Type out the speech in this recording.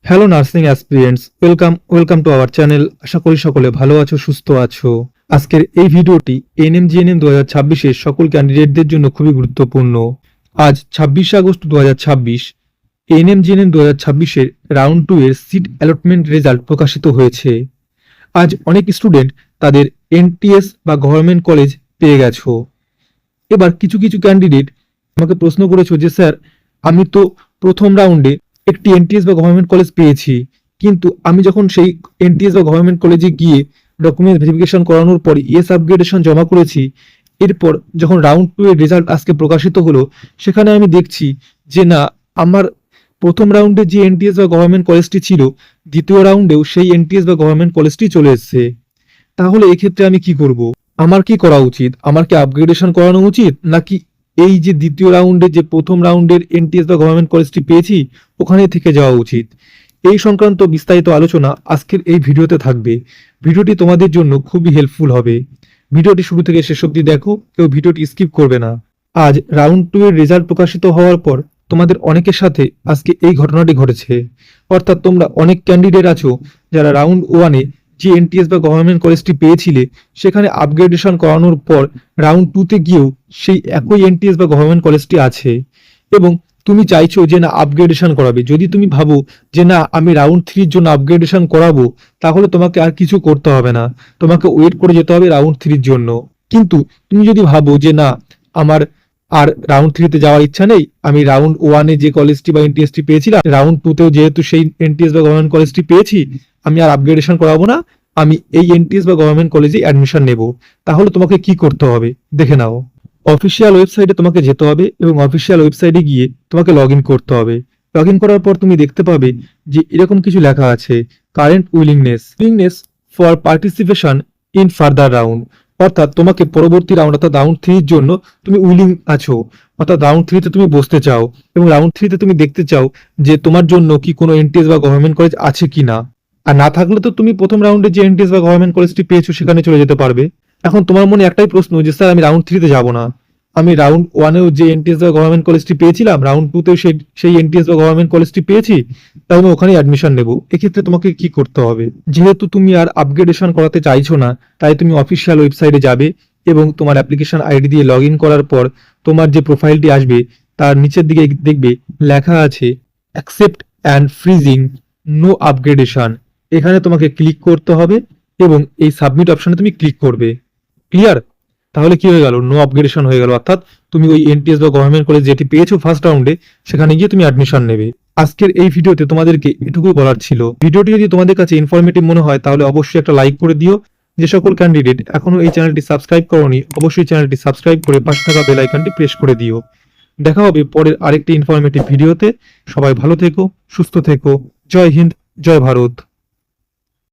Hello nursing aspirants, welcome to our channel. আশা করি সকলে ভালো আছো, সুস্থ আছো। আজকের এই ভিডিওটি এনএমজিএনএম 2026 সকল ক্যান্ডিডেটদের জন্য খুবই গুরুত্বপূর্ণ। আজ 26 আগস্ট 2026 এনএমজিএনএম 2026 রাউন্ড 2 এর সিট অ্যালটমেন্ট রেজাল্ট প্রকাশিত হয়েছে। আজ অনেক স্টুডেন্ট তাদের এনটিএস বা গভর্নমেন্ট কলেজ পেয়ে গেছো। এবার কিছু কিছু ক্যান্ডিডেট আমাকে প্রশ্ন করেছো যে স্যার, আমি তো প্রথম রাউন্ডে একটি এনটিএস বা গভর্নমেন্ট কলেজ পেয়েছি, কিন্তু আমি যখন সেই এনটিএস বা গভর্নমেন্ট কলেজে গিয়ে ডকুমেন্ট ভেরিফিকেশন করানোর পর ইয়েস আপগ্রেডেশন জমা করেছি, এরপর যখন রাউন্ড 2 এর রেজাল্ট আজকে প্রকাশিত হলো, সেখানে আমি দেখছি যে না, আমার প্রথম রাউন্ডে যে এনটিএস বা গভর্নমেন্ট কলেজটি ছিল, দ্বিতীয় রাউন্ডেও সেই এনটিএস বা গভর্নমেন্ট কলেজটি চলে এসেছে। তাহলে এক্ষেত্রে আমি কি করব? আমার কি করা উচিত? আমার কি আপগ্রেডেশন করানো উচিত, নাকি এই যে দ্বিতীয় রাউন্ডে যে প্রথম রাউন্ডের এনটিএস বা গভর্নমেন্ট কলেজটি পেয়েছি ওখানে থেকে যাওয়া উচিত? এই সংক্রান্ত বিস্তারিত আলোচনা আজকের এই ভিডিওতে থাকবে। ভিডিওটি তোমাদের জন্য খুবই হেল্পফুল হবে। ভিডিওটি শুরু থেকে শেষ অবধি দেখো, কেউ ভিডিওটি স্কিপ করবে না। আজ রাউন্ড 2 এর রেজাল্ট প্রকাশিত হওয়ার পর তোমাদের অনেকের সাথে আজকে এই ঘটনাটি ঘটেছে। অর্থাৎ তোমরা অনেক ক্যান্ডিডেট আছো যারা রাউন্ড 1-এ যে এনটিএস বা গভর্নমেন্ট কলেজটি পেয়েছিলে সেখানে আপগ্রেডেশন করানোর পর রাউন্ড 2-তে গিয়েও সেই একই এনটিএস বা গভর্নমেন্ট কলেজটি আছে, এবং তুমি চাইছো যে না আপগ্রেডেশন করাবে। যদি তুমি ভাবো যে না, আমি রাউন্ড 3-র জন্য আপগ্রেডেশন করাবো, তাহলে তোমাকে আর কিছু করতে হবে না, তোমাকে ওয়েট করে যেতে হবে রাউন্ড 3-র জন্য। কিন্তু তুমি যদি ভাবো যে না, আমার আর রাউন্ড 3-তে যাওয়ার ইচ্ছা নেই, আমি রাউন্ড 1-এ যে কলেজটি বা এনটিএসটি পেয়েছিলাম, রাউন্ড 2-তেও যেহেতু সেই এনটিএস বা গভর্নমেন্ট কলেজটি পেয়েছি, আমি আর আপগ্রেডেশন করাবো না, আমি এই এনটিএস বা গভর্নমেন্ট কলেজে অ্যাডমিশন নেব। তাহলে তোমাকে কি করতে হবে দেখে নাও। অফিসিয়াল ওয়েবসাইটে তোমাকে যেতে হবে এবং অফিসিয়াল ওয়েবসাইটে গিয়ে তোমাকে লগ ইন করতে হবে। লগ ইন করার পর তুমি দেখতে পাবে যে এরকম কিছু লেখা আছে, current willingness for participation in further round. অর্থাৎ তোমাকে পরবর্তী রাউন্ড অর্থাৎ রাউন্ড 3-র জন্য তুমি উইলিং আছো, অর্থাৎ রাউন্ড 3-তে তুমি বসতে চাও এবং রাউন্ড 3-তে তুমি দেখতে চাও যে তোমার জন্য কি কোনো এনটিএস বা গভর্নমেন্ট কলেজ আছে কিনা। আর না থাকলে তো তুমি প্রথম রাউন্ডে যে এনটিএস বা গভর্নমেন্ট কলেজটি পেয়েছো সেখানে চলে যেতে পারবে। এখন তোমার মনে একটাই প্রশ্ন যে স্যার, আমি রাউন্ড 3-তে যাব না, আমি রাউন্ড 1-এও যে এনটিএস বা গভর্নমেন্ট কলেজটি পেয়েছিলাম, রাউন্ড 2-তেও সেই এনটিএস বা গভর্নমেন্ট কলেজটি পেয়েছি, তাই আমি ওখানে অ্যাডমিশন নেব। এক্ষেত্রে তোমাকে কি করতে হবে? যেহেতু তুমি আর আপগ্রেডেশন করাতে চাইছো না, তাই তুমি অফিসিয়াল ওয়েবসাইটে যাবে এবং তোমার অ্যাপ্লিকেশন আইডি দিয়ে লগ ইন করার পর তোমার যে প্রোফাইলটি আসবে তার নিচের দিকে দেখবে লেখা আছে accept and freezing no upgradation. এখানে তোমাকে ক্লিক করতে হবে এবং এই সাবমিট অপশনে তুমি ক্লিক করবে। ক্লিয়ার? তাহলে কি হয়ে গেল? নো আপগ্রেডেশন হয়ে গেল, অর্থাৎ তুমি ওই এনটিএস বা গভর্নমেন্ট কলেজ যেটি পেয়েছো ফার্স্ট রাউন্ডে সেখানে গিয়ে তুমি অ্যাডমিশন নেবে। আজকের এই ভিডিওতে তোমাদেরকে এটুকুই বলার ছিল। ভিডিওটি যদি তোমাদের কাছে ইনফরমেটিভ মনে হয় তাহলে অবশ্যই একটা লাইক করে দিও। যে সকল ক্যান্ডিডেট এখনো এই চ্যানেলটি সাবস্ক্রাইব করোনি, অবশ্যই চ্যানেলটি সাবস্ক্রাইব করে পাশে থাকা বেল আইকনটি প্রেস করে দিও। দেখা হবে পরের আরেকটি ইনফরমেটিভ ভিডিওতে। সবাই ভালো থেকো, সুস্থ থেকো। জয় হিন্দ, জয় ভারত।